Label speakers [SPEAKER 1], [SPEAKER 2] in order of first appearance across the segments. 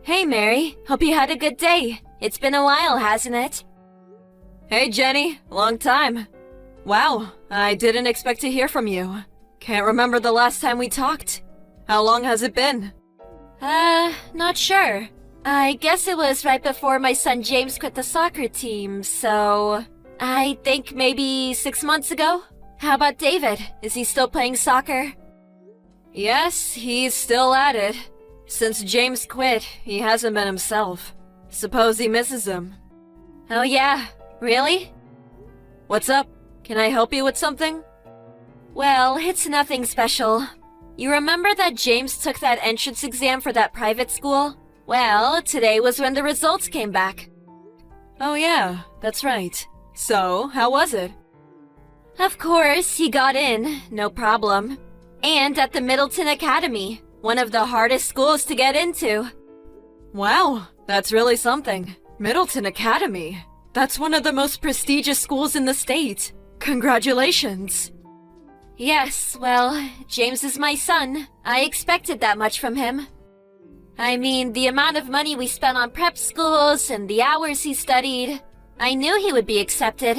[SPEAKER 1] Hey Mary, hope you had a good day. It's been a while, hasn't it? Hey Jenny, long time. Wow, I didn't expect to hear from you. Can't remember the last time we talked. How long has it been? Not sure. I guess it was right before my son James quit the soccer team, so... I think maybe 6 months ago? How about David? Is he still playing soccer? Yes, he's still at it. Since James quit, he hasn't been himself. Suppose he misses him. Oh yeah, really? What's up? Can I help you with something? Well, it's nothing special. You remember that James took that entrance exam for that private school? Well, today was when the results came back. Oh yeah, that's right. So, how was it? Of course, he got in, no problem. And at the Middleton Academy, one of the hardest schools to get into. Wow, that's really something. Middleton Academy. That's one of the most prestigious schools in the state. Congratulations. Yes, well, James is my son. I expected that much from him. I mean, the amount of money we spent on prep schools and the hours he studied, I knew he would be accepted.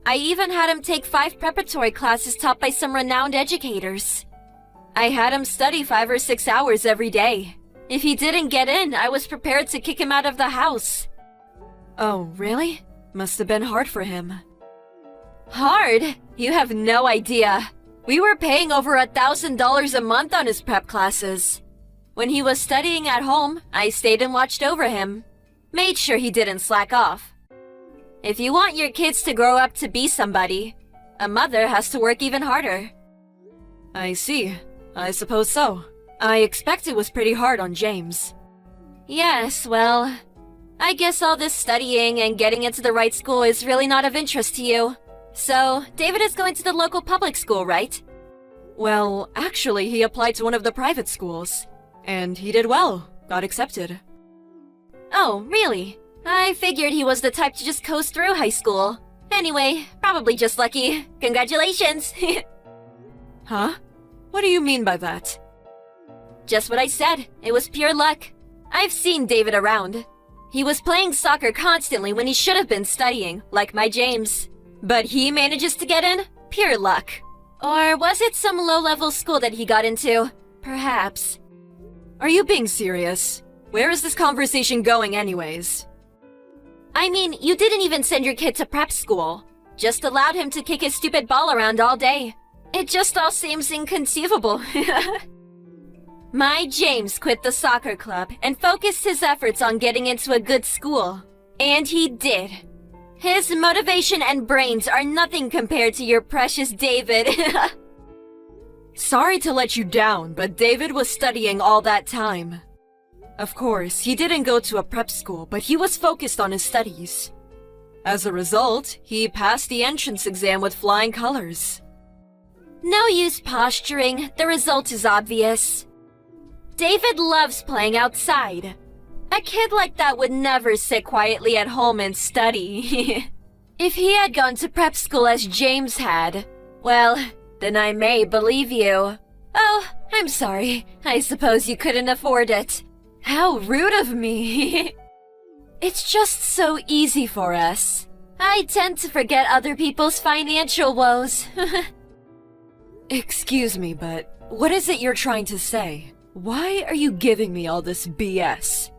[SPEAKER 1] I even had him take 5 preparatory classes taught by some renowned educators. I had him study 5 or 6 hours every day. If he didn't get in, I was prepared to kick him out of the house. Oh, really? Must have been hard for him. Hard? You have no idea. We were paying over $1,000 a month on his prep classes. When he was studying at home, I stayed and watched over him. Made sure he didn't slack off. If you want your kids to grow up to be somebody, a mother has to work even harder. I see. I suppose so. I expect it was pretty hard on James. Yes, well, I guess all this studying and getting into the right school is really not of interest to you. So, David is going to the local public school, right? Well, actually, he applied to one of the private schools. And he did well. Got accepted. Oh, really? I figured he was the type to just coast through high school. Anyway, probably just lucky. Congratulations! Huh? What do you mean by that? Just what I said. It was pure luck. I've seen David around. He was playing soccer constantly when he should have been studying, like my James. But he manages to get in? Pure luck. Or was it some low-level school that he got into? Perhaps. Are you being serious? Where is this conversation going anyways? I mean, you didn't even send your kid to prep school. Just allowed him to kick his stupid ball around all day. It just all seems inconceivable. My James quit the soccer club and focused his efforts on getting into a good school. And he did. His motivation and brains are nothing compared to your precious David. Sorry to let you down, but David was studying all that time. Of course, he didn't go to a prep school, but he was focused on his studies. As a result, he passed the entrance exam with flying colors. No use posturing, the result is obvious. David loves playing outside. A kid like that would never sit quietly at home and study. If he had gone to prep school as James had, well, then I may believe you. Oh, I'm sorry. I suppose you couldn't afford it. How rude of me. It's just so easy for us. I tend to forget other people's financial woes. Excuse me, but what is it you're trying to say? Why are you giving me all this BS?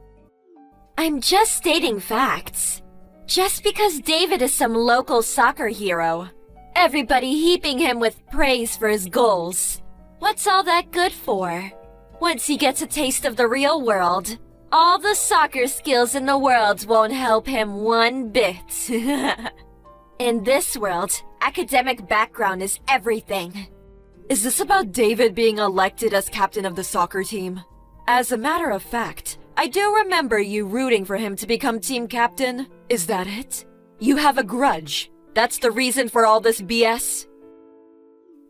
[SPEAKER 1] I'm just stating facts. Just because David is some local soccer hero, everybody heaping him with praise for his goals. What's all that good for? Once he gets a taste of the real world, all the soccer skills in the world won't help him one bit. In this world, academic background is everything. Is this about David being elected as captain of the soccer team? As a matter of fact, I do remember you rooting for him to become team captain. Is that it? You have a grudge. That's the reason for all this BS?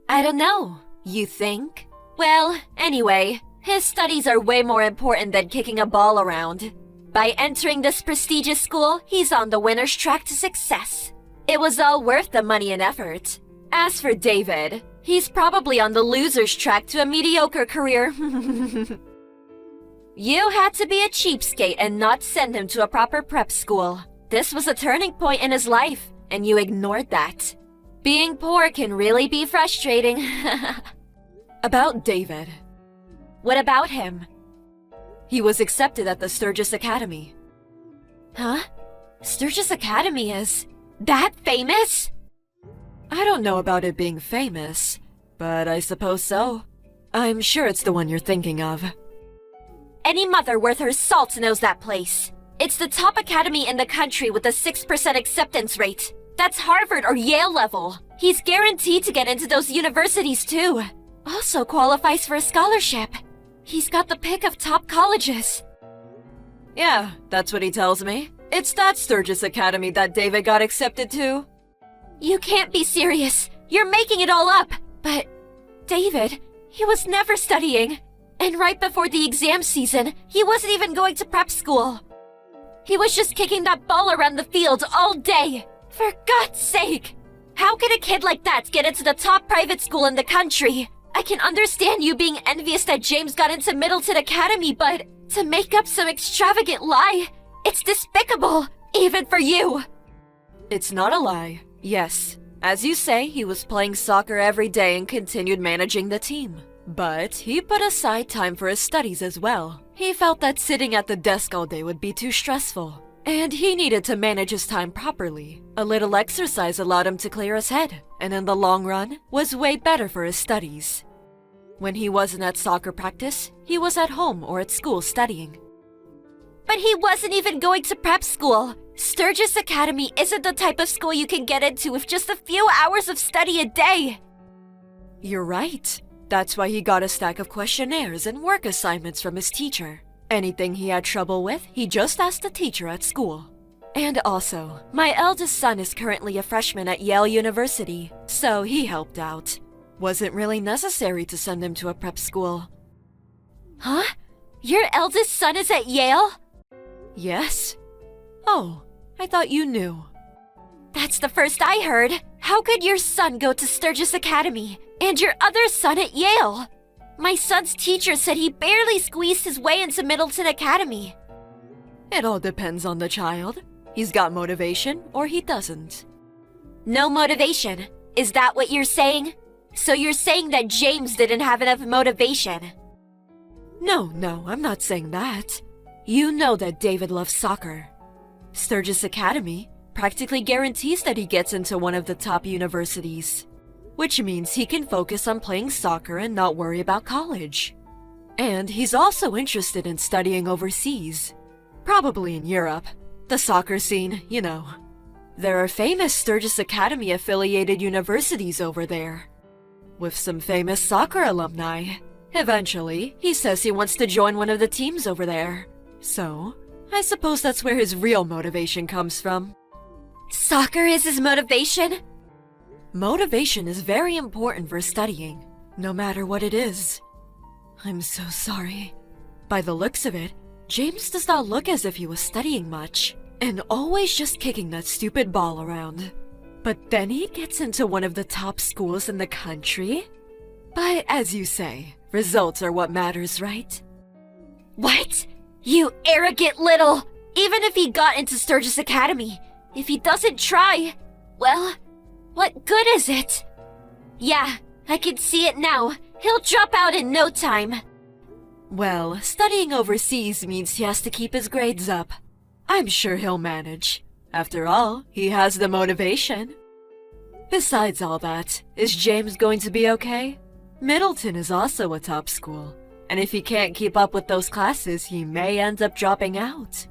[SPEAKER 1] I don't know. You think? Well, anyway, his studies are way more important than kicking a ball around. By entering this prestigious school, he's on the winner's track to success. It was all worth the money and effort. As for David, he's probably on the loser's track to a mediocre career. You had to be a cheapskate and not send him to a proper prep school. This was a turning point in his life, and you ignored that. Being poor can really be frustrating. About David. What about him? He was accepted at the Sturgis Academy. Huh? Sturgis Academy is that famous? I don't know about it being famous, but I suppose so. I'm sure it's the one you're thinking of. Any mother worth her salt knows that place. It's the top academy in the country with a 6% acceptance rate. That's Harvard or Yale level. He's guaranteed to get into those universities too. Also qualifies for a scholarship. He's got the pick of top colleges. Yeah, that's what he tells me. It's that Sturgis Academy that David got accepted to. You can't be serious. You're making it all up. But David, he was never studying. And right before the exam season, he wasn't even going to prep school. He was just kicking that ball around the field all day. For God's sake! How can a kid like that get into the top private school in the country? I can understand you being envious that James got into Middleton Academy, but to make up some extravagant lie, it's despicable, even for you. It's not a lie. Yes, as you say, he was playing soccer every day and continued managing the team. But he put aside time for his studies as well. He felt that sitting at the desk all day would be too stressful, and he needed to manage his time properly. A little exercise allowed him to clear his head, and in the long run, was way better for his studies. When he wasn't at soccer practice, he was at home or at school studying. But he wasn't even going to prep school. Sturgis Academy isn't the type of school you can get into with just a few hours of study a day. You're right. That's why he got a stack of questionnaires and work assignments from his teacher. Anything he had trouble with, he just asked the teacher at school. And also, my eldest son is currently a freshman at Yale University, so he helped out. Wasn't really necessary to send him to a prep school. Huh? Your eldest son is at Yale? Yes. Oh, I thought you knew. That's the first I heard. How could your son go to Sturgis Academy and your other son at Yale? My son's teacher said he barely squeezed his way into Middleton Academy. It all depends on the child. He's got motivation or he doesn't. No motivation. Is that what you're saying? So you're saying that James didn't have enough motivation? No, I'm not saying that. You know that David loves soccer. Sturgis Academy practically guarantees that he gets into one of the top universities, which means he can focus on playing soccer and not worry about college. And he's also interested in studying overseas, probably in Europe. The soccer scene, you know. There are famous Sturgis Academy affiliated universities over there, with some famous soccer alumni. Eventually, he says he wants to join one of the teams over there. So, I suppose that's where his real motivation comes from. Soccer is his motivation? Motivation is very important for studying, no matter what it is. I'm so sorry. By the looks of it, James does not look as if he was studying much, and always just kicking that stupid ball around. But then he gets into one of the top schools in the country? But as you say, results are what matters, right? What? You arrogant little... Even if he got into Sturgis Academy, if he doesn't try, well, what good is it? Yeah, I can see it now. He'll drop out in no time. Well, studying overseas means he has to keep his grades up. I'm sure he'll manage. After all, he has the motivation. Besides all that, is James going to be okay? Middleton is also a top school, and if he can't keep up with those classes, he may end up dropping out.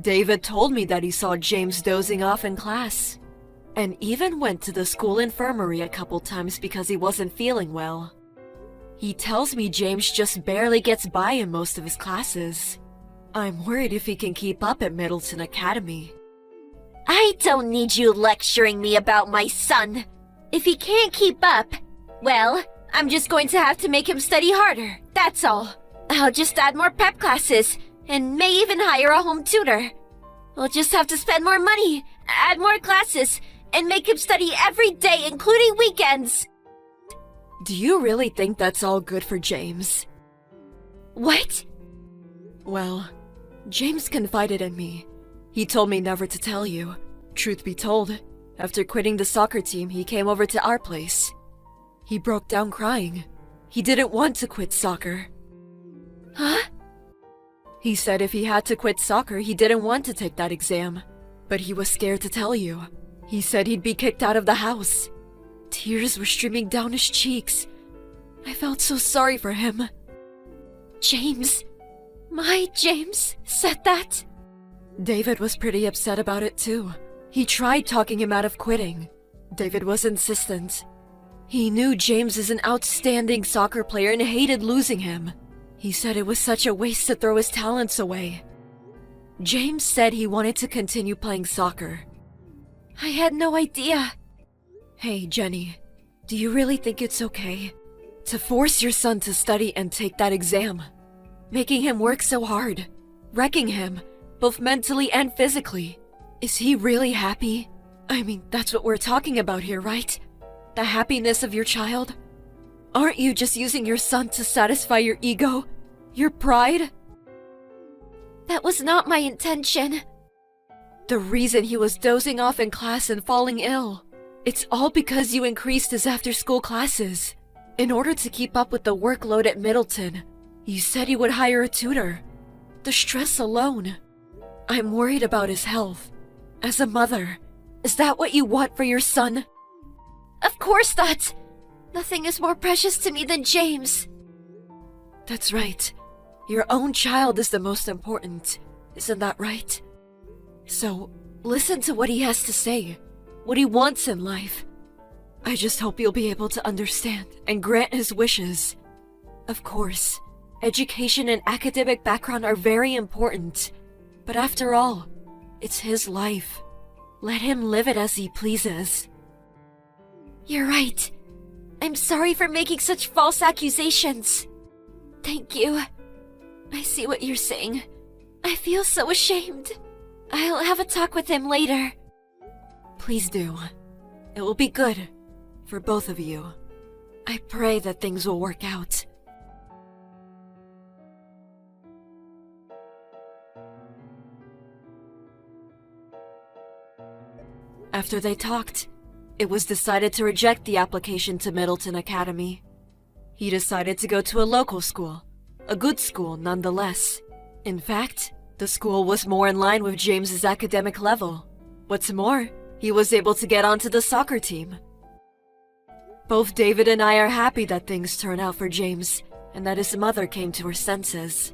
[SPEAKER 1] David told me that he saw James dozing off in class, and even went to the school infirmary a couple times because he wasn't feeling well. He tells me James just barely gets by in most of his classes. I'm worried if he can keep up at Middleton Academy. I don't need you lecturing me about my son. If he can't keep up, well, I'm just going to have to make him study harder, that's all. I'll just add more prep classes, and may even hire a home tutor. We'll just have to spend more money, add more classes, and make him study every day, including weekends. Do you really think that's all good for James? What? Well, James confided in me. He told me never to tell you. Truth be told, after quitting the soccer team, he came over to our place. He broke down crying. He didn't want to quit soccer. Huh? He said if he had to quit soccer, he didn't want to take that exam. But he was scared to tell you. He said he'd be kicked out of the house. Tears were streaming down his cheeks. I felt so sorry for him. James, my James, said that? David was pretty upset about it too. He tried talking him out of quitting. David was insistent. He knew James is an outstanding soccer player and hated losing him. He said it was such a waste to throw his talents away. James said he wanted to continue playing soccer. I had no idea. Hey, Jenny, do you really think it's okay to force your son to study and take that exam? Making him work so hard, wrecking him, both mentally and physically. Is he really happy? I mean, that's what we're talking about here, right? The happiness of your child? Aren't you just using your son to satisfy your ego? Your pride? That was not my intention. The reason he was dozing off in class and falling ill. It's all because you increased his after-school classes. In order to keep up with the workload at Middleton, you said you would hire a tutor. The stress alone. I'm worried about his health. As a mother, is that what you want for your son? Of course not! Nothing is more precious to me than James. That's right. Your own child is the most important. Isn't that right? So, listen to what he has to say. What he wants in life. I just hope you'll be able to understand and grant his wishes. Of course, education and academic background are very important. But after all, it's his life. Let him live it as he pleases. You're right. I'm sorry for making such false accusations. Thank you. I see what you're saying. I feel so ashamed. I'll have a talk with him later. Please do. It will be good for both of you. I pray that things will work out. After they talked, it was decided to reject the application to Middleton Academy. He decided to go to a local school, a good school nonetheless. In fact, the school was more in line with James's academic level. What's more, he was able to get onto the soccer team. Both David and I are happy that things turned out for James and that his mother came to her senses.